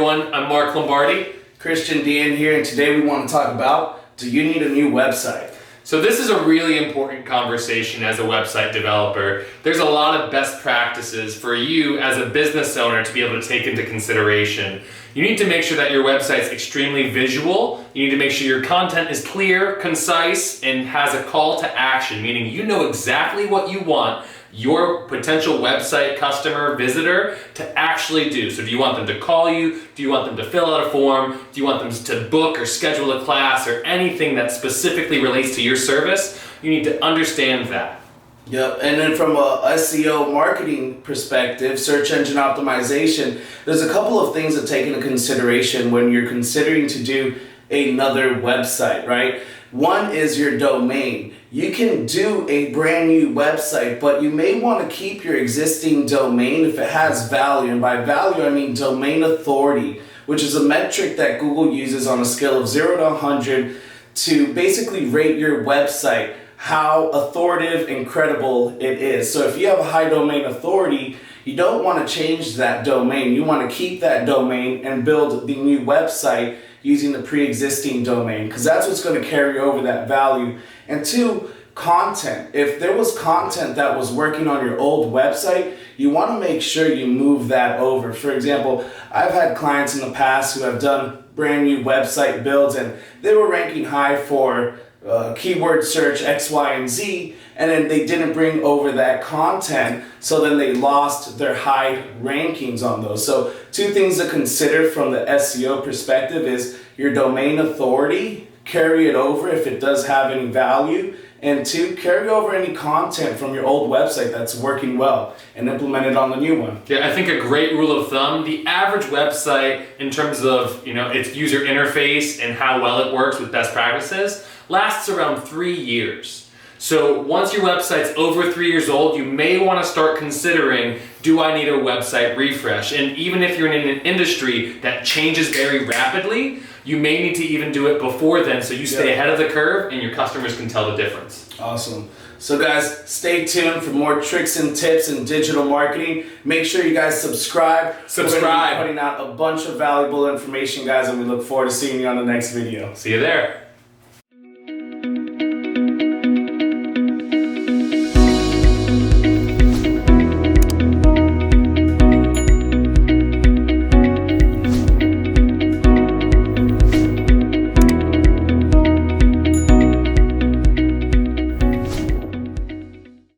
everyone, I'm Mark Lombardi. Christian Dean here, and today we want to talk about, do you need a new website? So this is a really important conversation as a website developer. There's a lot of best practices for you as a business owner to be able to take into consideration. You need to make sure that your website's extremely visual. You need to make sure your content is clear, concise, and has a call to action, meaning you know exactly what you want your potential website customer, visitor, to actually do. So do you want them to call you? Do you want them to fill out a form? Do you want them to book or schedule a class or anything that specifically relates to your service? You need to understand that. Yep, and then from a SEO marketing perspective, search engine optimization, there's a couple of things to take into consideration when you're considering to do another website, right? One is your domain. You can do a brand new website, but you may want to keep your existing domain if it has value. And by value, I mean domain authority, which is a metric that Google uses on a scale of 0 to 100 to basically rate your website, how authoritative and credible it is. So if you have a high domain authority, you don't want to change that domain. You want to keep that domain and build the new website using the pre-existing domain, because that's what's going to carry over that value. And two, content. If there was content that was working on your old website, you want to make sure you move that over. For example, I've had clients in the past who have done brand new website builds and they were ranking high for keyword search X, Y, and Z, and then they didn't bring over that content, so then they lost their high rankings on those. So two things to consider from the SEO perspective is your domain authority, carry it over if it does have any value, and two, carry over any content from your old website that's working well and implement it on the new one. Yeah, I think a great rule of thumb, the average website in terms of its user interface and how well it works with best practices lasts around 3 years. So once your website's over 3 years old, you may want to start considering, do I need a website refresh? And even if you're in an industry that changes very rapidly, you may need to even do it before then so you stay ahead of the curve and your customers can tell the difference. Awesome. So guys, stay tuned for more tricks and tips in digital marketing. Make sure you guys subscribe. We're going to be putting out a bunch of valuable information, guys, and we look forward to seeing you on the next video. See you there.